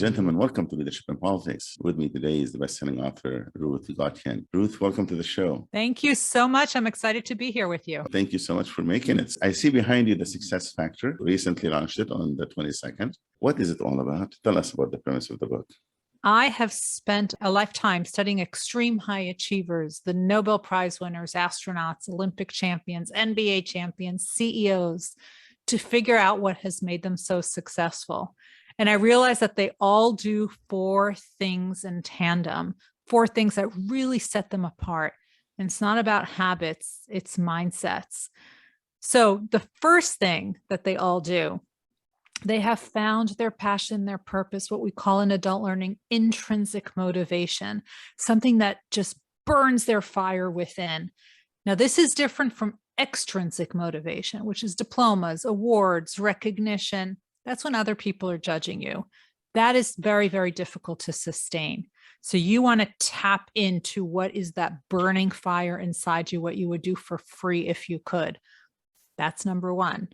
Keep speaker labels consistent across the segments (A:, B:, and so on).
A: gentlemen, welcome to Leadership in Politics. With me today is the best-selling author, Ruth Gotian. Ruth, welcome to the show.
B: Thank you so much. I'm excited to be here with you.
A: Thank you so much for making it. I see behind you the Success Factor. Recently launched it on the 22nd. What is it all about? Tell us about the premise of the book.
B: I have spent a lifetime studying extreme high achievers, the Nobel Prize winners, astronauts, Olympic champions, NBA champions, CEOs, to figure out what has made them so successful. And I realized that they all do four things in tandem, four things that really set them apart. And it's not about habits, it's mindsets. So the first thing that they all do, they have found their passion, their purpose, what we call in adult learning, intrinsic motivation, something that just burns their fire within. Now, this is different from extrinsic motivation, which is diplomas, awards, recognition. That's when other people are judging you. That is very, very difficult to sustain. So you want to tap into what is that burning fire inside you, what you would do for free if you could. That's number one.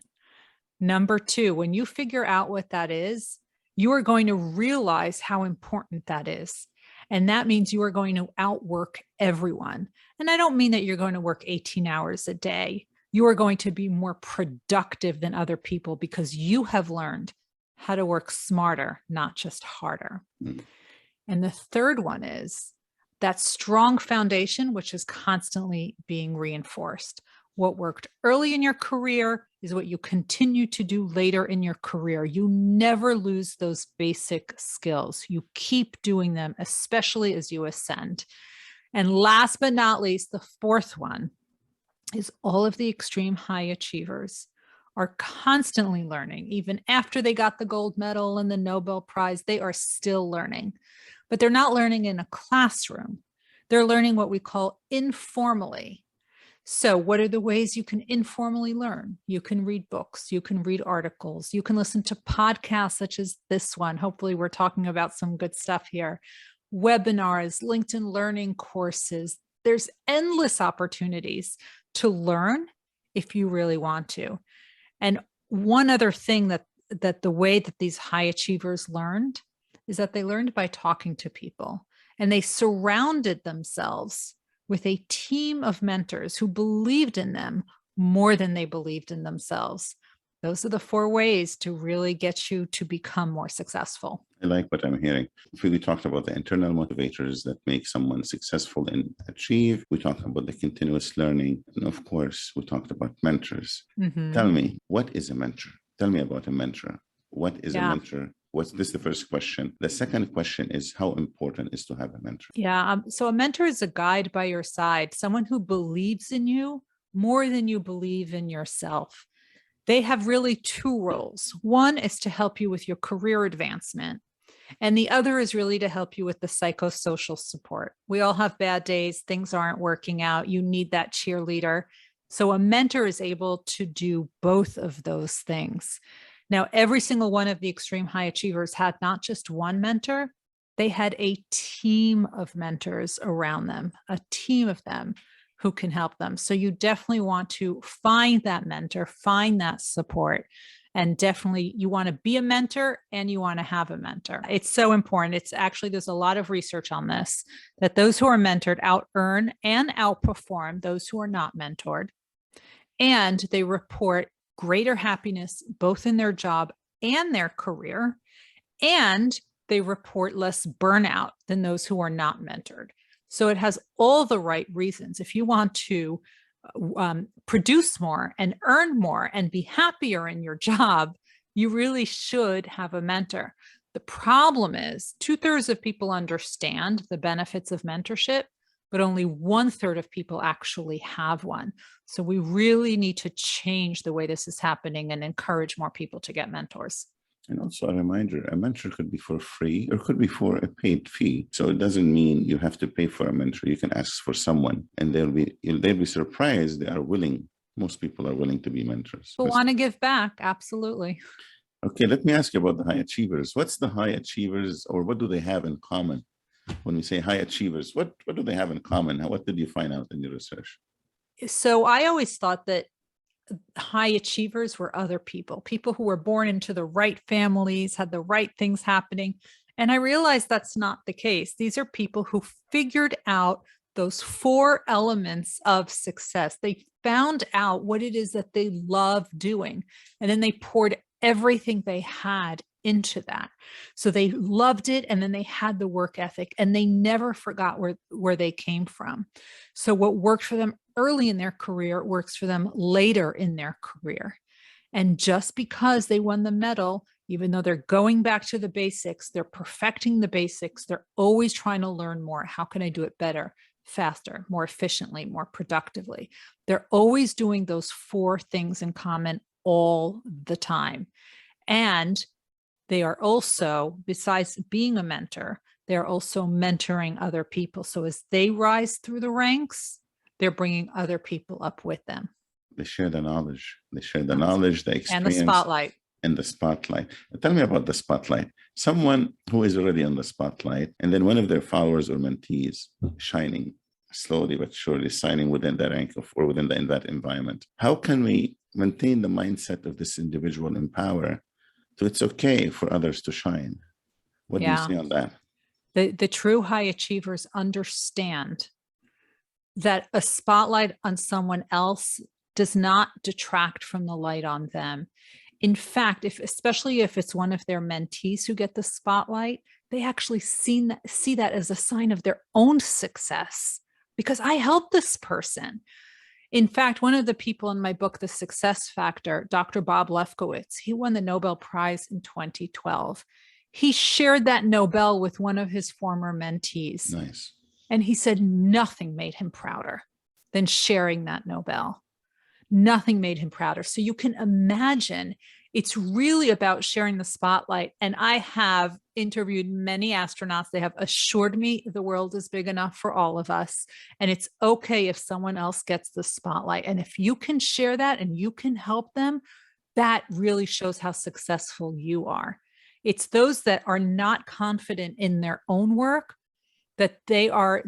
B: Number two, when you figure out what that is, you are going to realize how important that is. And that means you are going to outwork everyone. And I don't mean that you're going to work 18 hours a day. You are going to be more productive than other people because you have learned how to work smarter, not just harder. And the third one is that strong foundation, which is constantly being reinforced. What worked early in your career is what you continue to do later in your career. You never lose those basic skills. You keep doing them, especially as you ascend. And last but not least, the fourth one is all of the extreme high achievers are constantly learning. Even after they got the gold medal and the Nobel Prize, they are still learning. But they're not learning in a classroom. They're learning what we call informally. So what are the ways you can informally learn? You can read books, you can read articles, you can listen to podcasts such as this one. Hopefully we're talking about some good stuff here. Webinars, LinkedIn learning courses. There's endless opportunities to learn if you really want to. And one other thing that the way that these high achievers learned is that they learned by talking to people, and they surrounded themselves with a team of mentors who believed in them more than they believed in themselves. Those are the four ways to really get you to become more successful.
A: I like what I'm hearing. We talked about the internal motivators that make someone successful and achieve. We talked about the continuous learning. And of course, we talked about mentors. Tell me, what is a mentor? Tell me about a mentor. What is a mentor? This is the first question. The second question is, how important is to have a mentor?
B: So a mentor is a guide by your side, someone who believes in you more than you believe in yourself. They have really two roles. One is to help you with your career advancement, and the other is really to help you with the psychosocial support. We all have bad days, things aren't working out, you need that cheerleader. So a mentor is able to do both of those things. Now, every single one of the extreme high achievers had not just one mentor, they had a team of mentors around them, a team of them who can help them. So you definitely want to find that mentor, find that support, and definitely you want to be a mentor and you want to have a mentor. It's so important. It's actually, there's a lot of research on this, that those who are mentored out-earn and outperform those who are not mentored. And they report greater happiness, both in their job and their career. And they report less burnout than those who are not mentored. So it has all the right reasons. If you want to produce more and earn more and be happier in your job, you really should have a mentor. The problem is 2/3 of people understand the benefits of mentorship, but only 1/3 of people actually have one. So we really need to change the way this is happening and encourage more people to get mentors.
A: And also a reminder, a mentor could be for free or could be for a paid fee. So it doesn't mean you have to pay for a mentor. You can ask for someone and they'll be surprised. They are willing. Most people are willing to be mentors.
B: People want to give back. Absolutely.
A: Okay, let me ask you about the high achievers. What's the high achievers, or what do they have in common? When we say high achievers, what do they have in common? What did you find out in your research?
B: So I always thought that high achievers were other people who were born into the right families, had the right things happening. And I realized that's not the case. These are people who figured out those 4 elements of success. They found out what it is that they love doing, and then they poured everything they had into that. So they loved it, and then they had the work ethic, and they never forgot where they came from. So what worked for them early in their career works for them later in their career. And just because they won the medal, even though they're going back to the basics, they're perfecting the basics, they're always trying to learn more. How can I do it better, faster, more efficiently, more productively? They're always doing those 4 things in common all the time. And they are also, besides being a mentor, they're also mentoring other people. So as they rise through the ranks, they're bringing other people up with them.
A: They share the knowledge. They share the knowledge, the experience.
B: And the spotlight.
A: And the spotlight. Tell me about the spotlight. Someone who is already on the spotlight, and then one of their followers or mentees shining slowly but surely, signing within the rank of, or within in that environment. How can we maintain the mindset of this individual in power so it's okay for others to shine? What do you see on that?
B: The true high achievers understand that a spotlight on someone else does not detract from the light on them. In fact, especially if it's one of their mentees who get the spotlight, they actually see that as a sign of their own success, because I helped this person. In fact, one of the people in my book, The Success Factor, Dr. Bob Lefkowitz, he won the Nobel Prize in 2012. He shared that Nobel with one of his former mentees.
A: Nice.
B: And he said nothing made him prouder than sharing that Nobel. Nothing made him prouder. So you can imagine it's really about sharing the spotlight. And I have interviewed many astronauts. They have assured me the world is big enough for all of us. And it's okay if someone else gets the spotlight. And if you can share that and you can help them, that really shows how successful you are. It's those that are not confident in their own work, that they are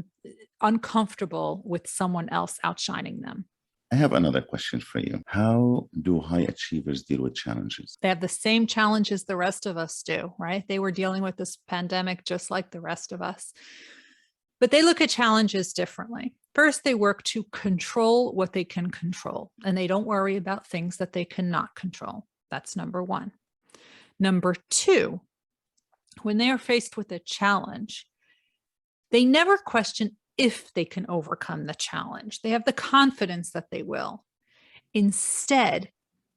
B: uncomfortable with someone else outshining them.
A: I have another question for you. How do high achievers deal with challenges?
B: They have the same challenges the rest of us do, right? They were dealing with this pandemic just like the rest of us. But they look at challenges differently. First, they work to control what they can control, and they don't worry about things that they cannot control. That's number 1. Number 2, when they are faced with a challenge, they never question if they can overcome the challenge. They have the confidence that they will. Instead,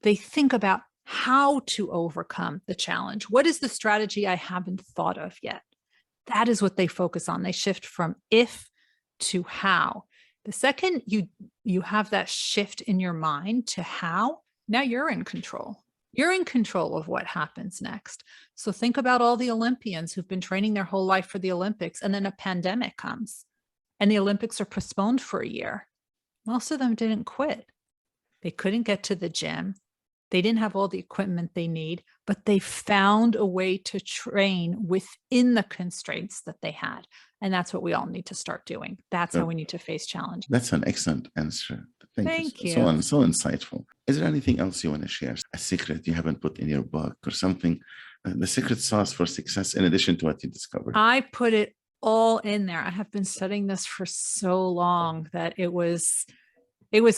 B: they think about how to overcome the challenge. What is the strategy I haven't thought of yet? That is what they focus on. They shift from if to how. The second you have that shift in your mind to how, now you're in control. You're in control of what happens next. So think about all the Olympians who've been training their whole life for the Olympics, and then a pandemic comes and the Olympics are postponed for a year. Most of them didn't quit. They couldn't get to the gym. They didn't have all the equipment they need, but they found a way to train within the constraints that they had. And that's what we all need to start doing. That's how we need to face challenges.
A: That's an excellent answer.
B: Thank you.
A: So insightful. Is there anything else you want to share? A secret you haven't put in your book or something? The secret sauce for success in addition to what you discovered?
B: I put it all in there. I have been studying this for so long that it was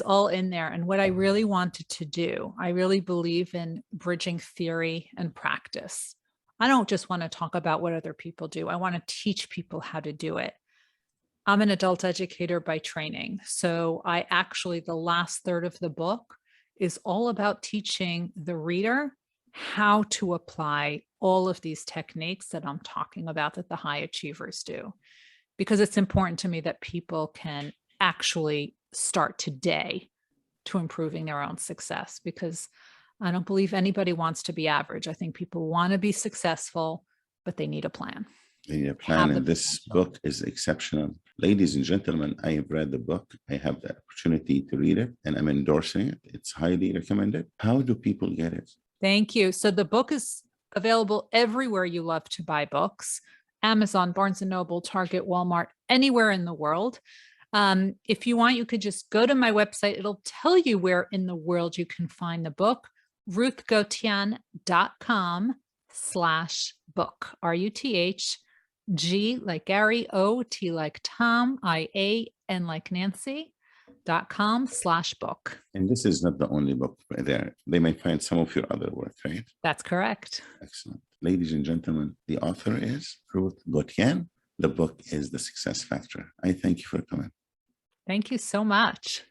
B: all in there. And what I really wanted to do, I really believe in bridging theory and practice. I don't just want to talk about what other people do. I want to teach people how to do it. I'm an adult educator by training. So the last third of the book is all about teaching the reader how to apply all of these techniques that I'm talking about that the high achievers do, because it's important to me that people can actually start today to improving their own success, because I don't believe anybody wants to be average. I think people want to be successful, but they need a plan.
A: They need a plan, and this book is exceptional. Ladies and gentlemen, I have read the book. I have the opportunity to read it, and I'm endorsing it. It's highly recommended. How do people get it?
B: Thank you. So the book is available everywhere you love to buy books: Amazon, Barnes & Noble, Target, Walmart, anywhere in the world. If you want, you could just go to my website. It'll tell you where in the world you can find the book, ruthgotian.com RUTH, G like Gary, O, T like Tom, IAN like Nancy, .com/book.
A: And this is not the only book there. They might find some of your other work, right?
B: That's correct.
A: Excellent. Ladies and gentlemen, the author is Ruth Gotian. The book is The Success Factor. I thank you for coming.
B: Thank you so much.